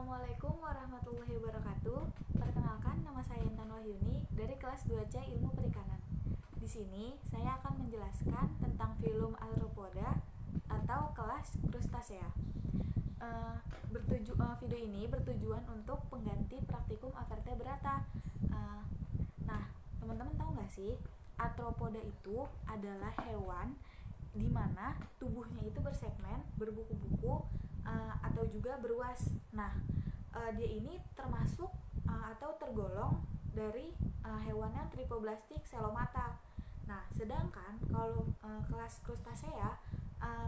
Assalamualaikum warahmatullahi wabarakatuh. Perkenalkan, nama saya Intan Wahyuni dari kelas 2C Ilmu Perikanan. Di sini saya akan menjelaskan tentang filum Arthropoda atau kelas Crustacea. Video ini bertujuan untuk pengganti praktikum Avertebrata. Nah, teman-teman tahu nggak sih, Arthropoda itu adalah hewan di mana tubuhnya itu bersegmen, berbuku-buku, atau juga beruas. Nah, dia ini termasuk atau tergolong dari hewan yang tripoblastik selomata. Nah, sedangkan kalau kelas Crustacea,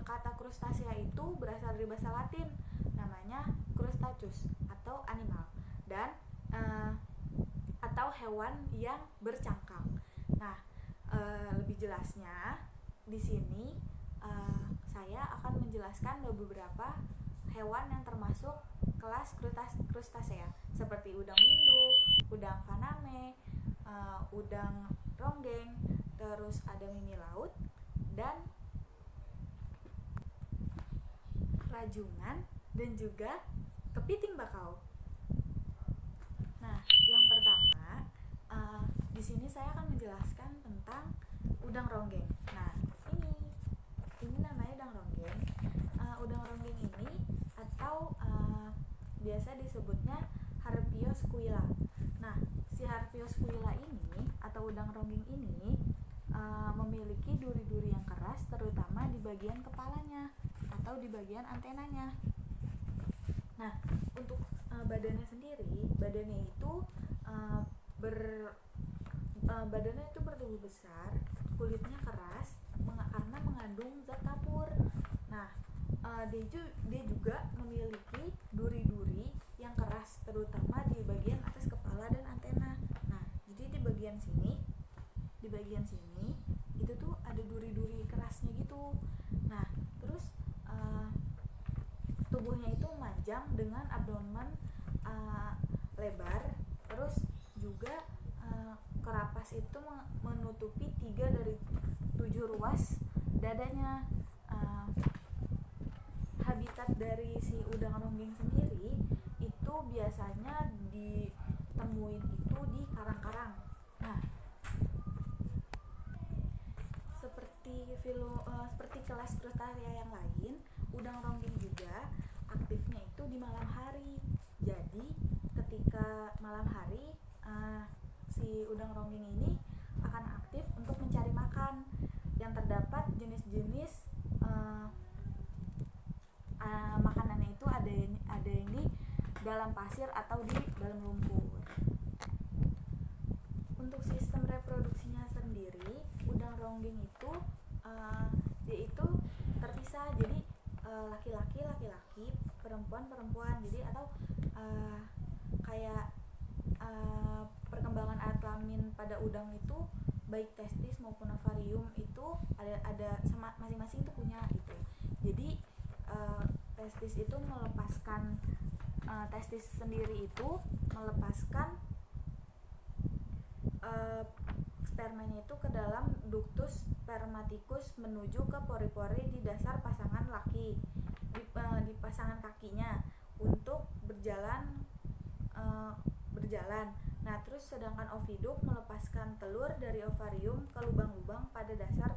kata Crustacea itu berasal dari bahasa Latin, namanya Crustacus atau animal, dan atau hewan yang bercangkang. Nah, lebih jelasnya di sini saya akan menjelaskan beberapa hewan yang termasuk kelas Crustacea, seperti udang windu, udang faname, udang ronggeng, terus ada mimi laut, dan rajungan, dan juga kepiting bakau. Nah, yang pertama, di sini saya akan menjelaskan tentang udang ronggeng. Nah, ini namanya udang ronggeng. Udang ronggeng ini atau biasa disebutnya Harpiosquilla. Nah, si Harpiosquilla ini atau udang ronggeng ini memiliki duri-duri yang keras, terutama di bagian kepalanya atau di bagian antenanya. Nah, untuk badannya sendiri, badannya itu bertubuh besar, kulitnya keras karena mengandung zat kapur. Nah, dia juga memiliki duri-duri yang keras, terutama di bagian atas kepala dan antena. Nah, jadi di bagian sini itu tuh ada duri-duri kerasnya gitu. Nah, terus tubuhnya itu memanjang dengan abdomen lebar, terus juga karapas itu menutupi 3 dari 7 ruas dadanya. Habitat dari si udang ronggeng sendiri itu biasanya ditemuin itu di karang-karang. Nah, seperti kelas Crustacea yang lain, udang ronggeng juga aktifnya itu di malam hari. Jadi ketika malam hari si udang ronggeng ini akan aktif untuk mencari makan, yang terdapat jenis-jenis makanannya itu ada yang di dalam pasir atau di dalam lumpur. Untuk sistem reproduksinya sendiri, udang ronggeng itu dia itu terpisah, jadi laki-laki, perempuan, jadi atau kayak perkembangan alat kelamin pada udang itu baik testis maupun ovarium itu ada sama masing-masing itu punya gitu. Jadi testis itu melepaskan testis sendiri itu melepaskan spermanya itu ke dalam ductus spermaticus menuju ke pori-pori di dasar pasangan laki di pasangan kakinya untuk berjalan. Nah, terus sedangkan oviduk melepaskan telur dari ovarium ke lubang-lubang pada dasar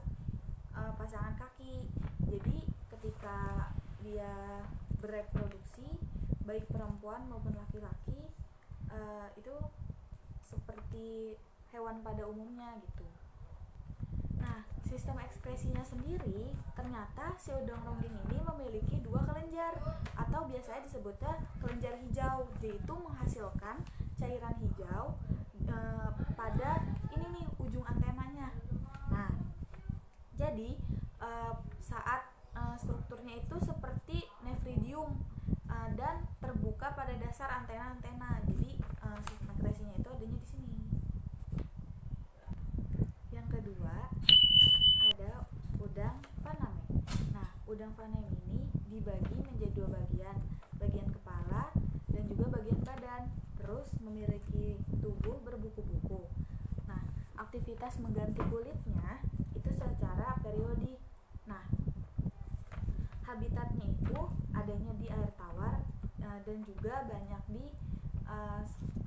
pasangan kaki. Jadi ketika dia bereproduksi, baik perempuan maupun laki-laki, itu seperti hewan pada umumnya gitu. Nah, sistem ekspresinya sendiri, ternyata si udang ronggeng ini memiliki 2 kelenjar atau biasanya disebutnya kelenjar hijau, yaitu menghasilkan cairan hijau pada ini nih ujung antenanya. Nah, jadi saat strukturnya itu seperti nefridium dan terbuka pada dasar antena-antena. Jadi sistem ekspresinya itu adanya di sini. Yang kedua ada udang faname. Nah, udang faname ini dibagi menjadi 2 bagian kepala dan juga bagian badan. Terus memiliki tubuh berbuku-buku. Nah, aktivitas mengganti kulitnya itu secara periodik. Nah, habitatnya itu adanya di air tawar dan juga banyak di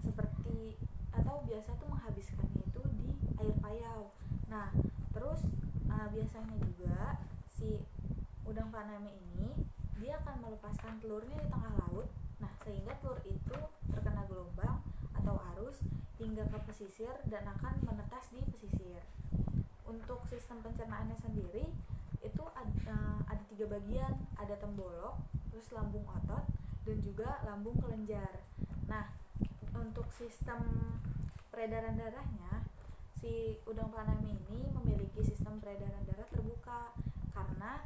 seperti atau biasa tuh menghabiskannya itu di air payau. Nah, terus biasanya juga si udang faname ini dia akan melepaskan telurnya di tengah laut. Nah, sehingga telur itu terkena gelombang atau arus hingga ke pesisir dan akan menetas di pesisir. Untuk sistem pencernaannya sendiri itu ada 3 bagian, ada tembolok, terus lambung otot, dan juga lambung kelenjar. Nah, untuk sistem peredaran darahnya, si udang faname ini memiliki sistem peredaran darah terbuka karena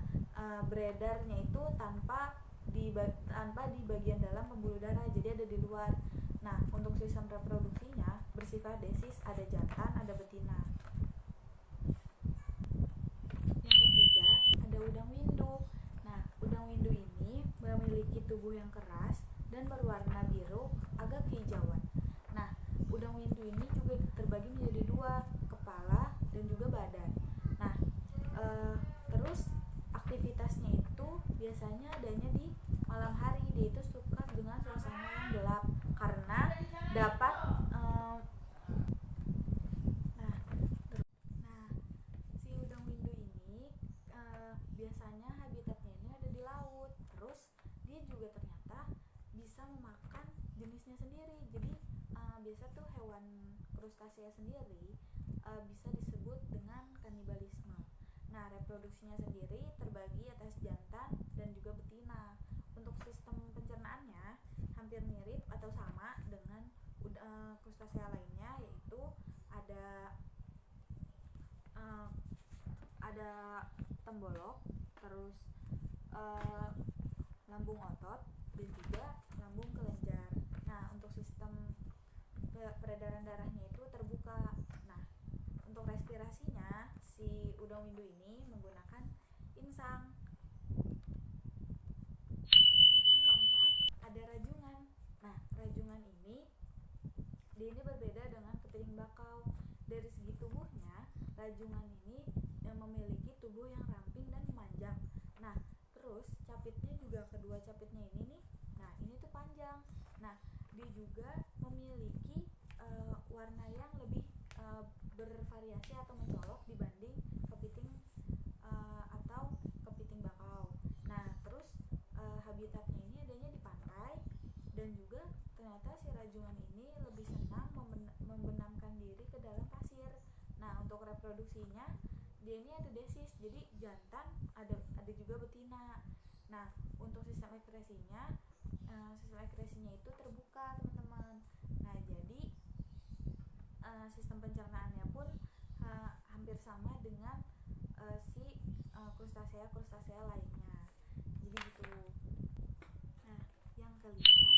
beredarnya itu tanpa di bagian dalam pembuluh darah, jadi ada di luar. Nah, untuk sistem reproduksinya bersifat desis, ada jantan, ada betina. Yang ketiga, ada udang windu. Nah, udang windu ini memiliki tubuh yang keras dan berwarna biru agak kehijauan. Nah, udang windu ini juga terbagi menjadi 2, kepala dan juga badan. Nah, terus aktivitasnya itu biasanya adanya di malam hari. Dia itu suka dengan suasana yang gelap karena dapat si udang windu ini biasanya habitatnya ini ada di laut. Terus dia juga ternyata bisa memakan jenisnya sendiri. Jadi biasa tuh hewan krustasea sendiri bisa disebut dengan kanibalisme. Nah, reproduksinya sendiri terbagi atas jantan dan juga betina. Untuk sistem pencernaannya hampir mirip atau sama dengan krustasea lainnya, yaitu ada tembolok, terus lambung otot, dan juga lambung kelenjar. Nah, untuk sistem peredaran darahnya itu terbuka. Nah, untuk respirasinya si udang windu ini menggunakan insang. Yang keempat, ada rajungan. Nah, rajungan ini berbeda dengan kepiting bakau. Dari segi tubuhnya, rajungan ini yang memiliki tubuh yang ramping dan memanjang. Nah, terus capitnya juga, kedua capitnya ini nih, nah ini tuh panjang. Nah, dia juga memiliki warna yang lebih bervariasi atau mencolok dibanding kepiting atau kepiting bakau. Nah, terus habitatnya ini adanya di pantai, dan juga ternyata si rajungan ini lebih senang membenamkan diri ke dalam pasir. Nah, untuk reproduksinya dia ini ada desis, jadi jantan, ada juga betina. Nah, untuk sistem ekskresinya itu terbuka, teman-teman. Nah, jadi sistem pencernaannya pun hampir sama dengan si krustasea lainnya. Jadi gitu. Nah, yang kelima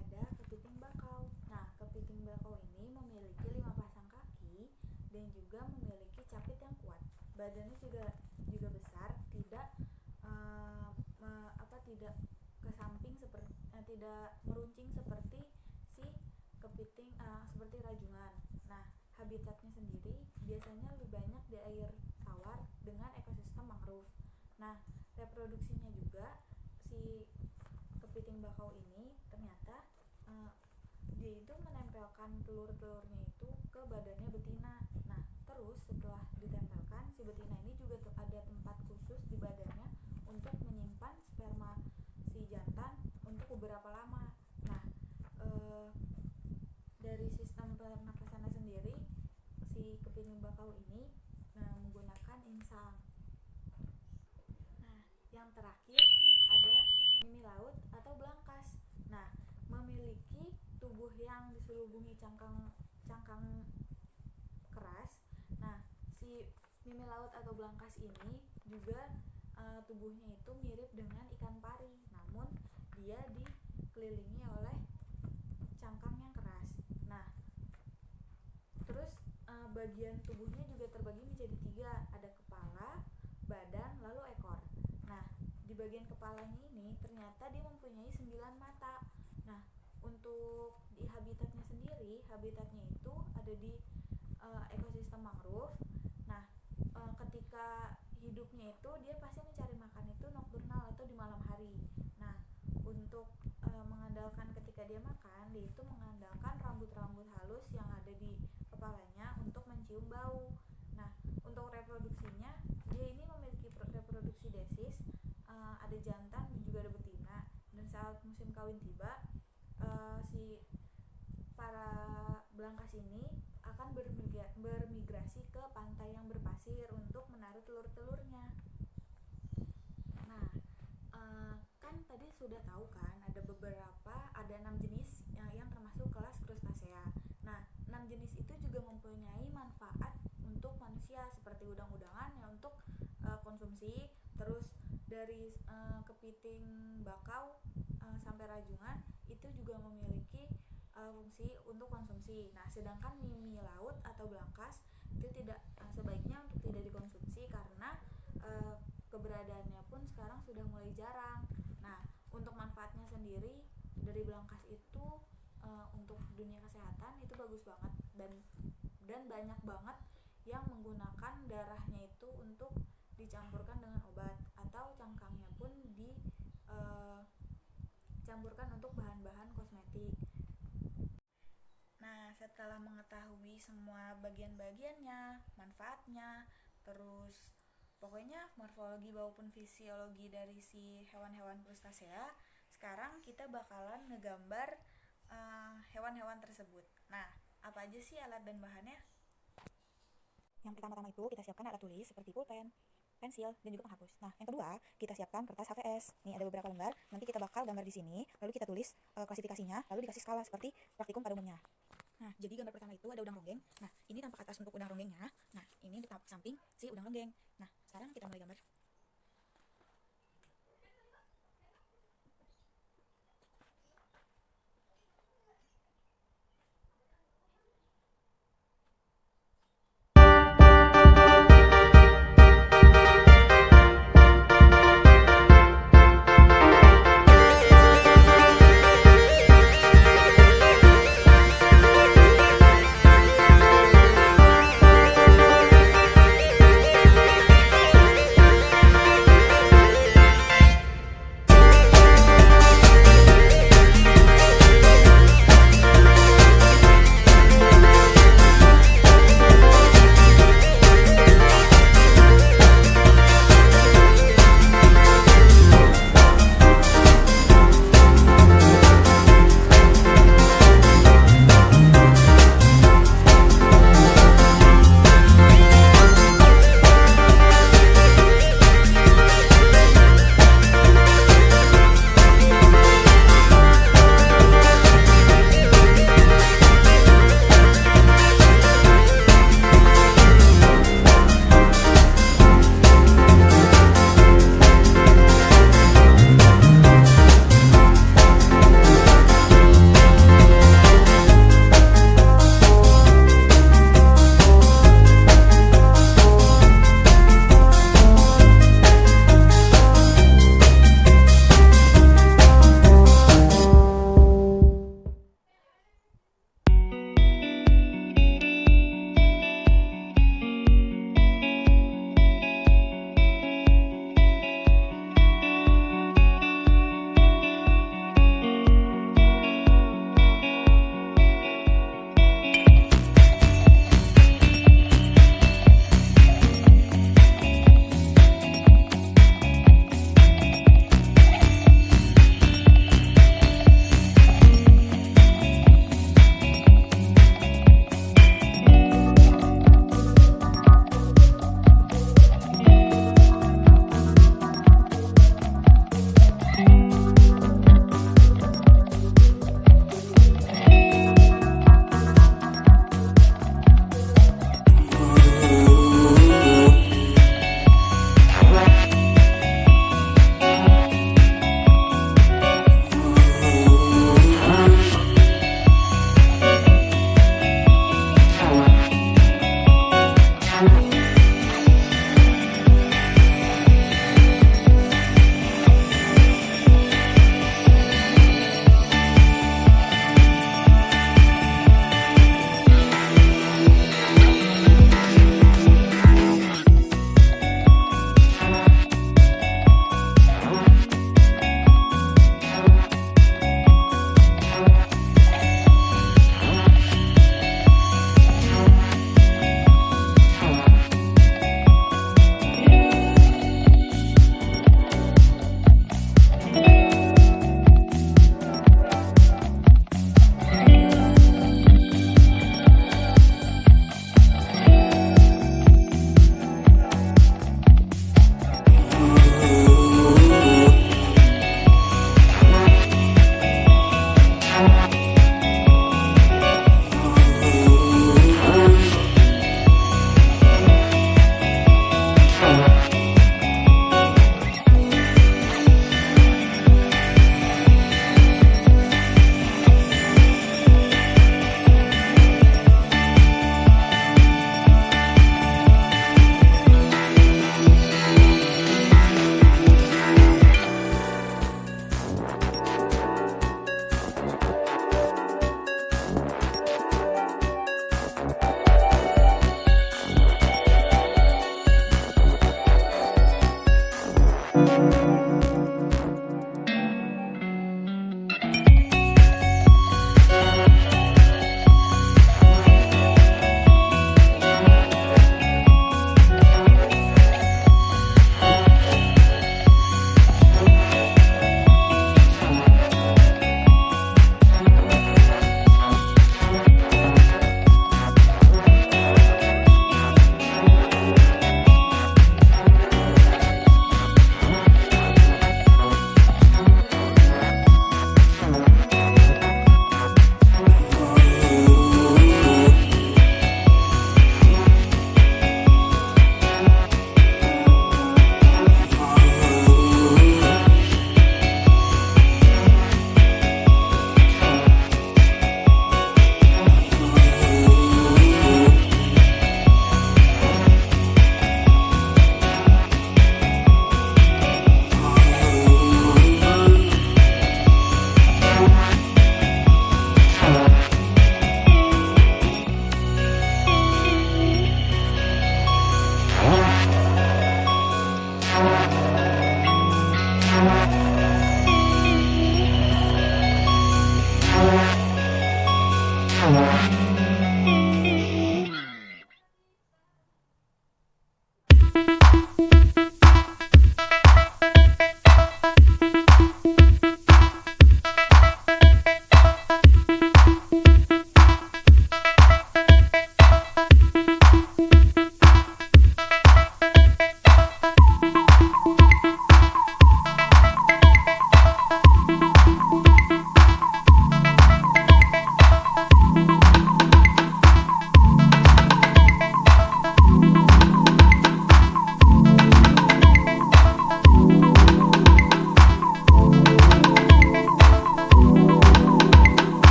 ada kepiting bakau. Nah, kepiting bakau ini memiliki 5 pasang kaki dan juga memiliki capit yang kuat. Badannya juga besar, tidak tidak ke samping tidak meruncing seperti si kepiting seperti rajungan. Nah, habitatnya sendiri biasanya lebih banyak di air tawar dengan ekosistem mangrove. Nah, reproduksinya juga si kepiting bakau ini ternyata dia itu menempelkan telur-telurnya itu ke badannya betina. Nah, terus setelah ditempelkan, si betina ini juga ada tempat khusus di badannya untuk menyimpan sperma si jantan untuk beberapa lama. Nah, dari sistem pernapasannya sendiri, si kepiting bakau ini menggunakan insang. Nah, yang terakhir ada mimi laut atau belangkas. Nah, memiliki tubuh yang diselubungi cangkang keras. Nah, si mimi laut atau belangkas ini juga tubuhnya itu mirip dengan ikan pari, namun dia dikelilingi oleh cangkang yang keras. Nah, terus bagian tubuhnya juga terbagi menjadi 3, ada kepala, badan, lalu ekor. Nah, di bagian kepalanya ini ternyata dia mempunyai 9 mata. Nah, untuk di habitatnya sendiri, habitatnya itu ada di ekosistem mangrove. Nah, ketika hidupnya itu dia pasti mencari makan itu nokturnal atau di malam hari. Nah, untuk mengandalkan ketika dia makan, dia itu mengandalkan rambut-rambut halus yang ada di kepalanya untuk mencium bau. Nah, untuk reproduksinya, dia ini memiliki reproduksi desis, ada jantan dan juga ada betina. Dan saat musim kawin tiba, si para belangkas ini akan bermigrasi ke pantai yang berpasir untuk menaruh telur-telurnya. Nah, kan tadi sudah tahu kan ada 6 jenis yang termasuk kelas krustasea. Nah, 6 jenis itu juga mempunyai manfaat untuk manusia seperti udang-udangan yang untuk konsumsi, terus dari kepiting bakau sampai rajungan itu juga memiliki fungsi untuk konsumsi. Nah, sedangkan mimi laut atau belangkas itu tidak sebaiknya untuk tidak dikonsumsi karena keberadaannya pun sekarang sudah mulai jarang. Nah, untuk manfaatnya sendiri dari belangkas itu untuk dunia kesehatan itu bagus banget, dan banyak banget yang menggunakan darahnya itu untuk dicampurkan dengan obat, atau cangkangnya pun dicampurkan untuk bahan-bahan kosmetik. Nah, setelah mengetahui semua bagian-bagiannya, manfaatnya, terus pokoknya morfologi maupun fisiologi dari si hewan-hewan krustasea, sekarang kita bakalan ngegambar hewan-hewan tersebut. Nah, apa aja sih alat dan bahannya? Yang pertama-tama itu kita siapkan alat tulis seperti pulpen, pensil, dan juga penghapus. Nah, yang kedua, kita siapkan kertas HVS. Nih ada beberapa lembar, nanti kita bakal gambar di sini, lalu kita tulis klasifikasinya, lalu dikasih skala seperti praktikum pada umumnya. Nah, jadi gambar pertama itu ada udang ronggeng. Nah, ini tampak atas untuk udang ronggengnya. Nah, ini di samping si udang ronggeng. Nah, sekarang kita mulai gambar.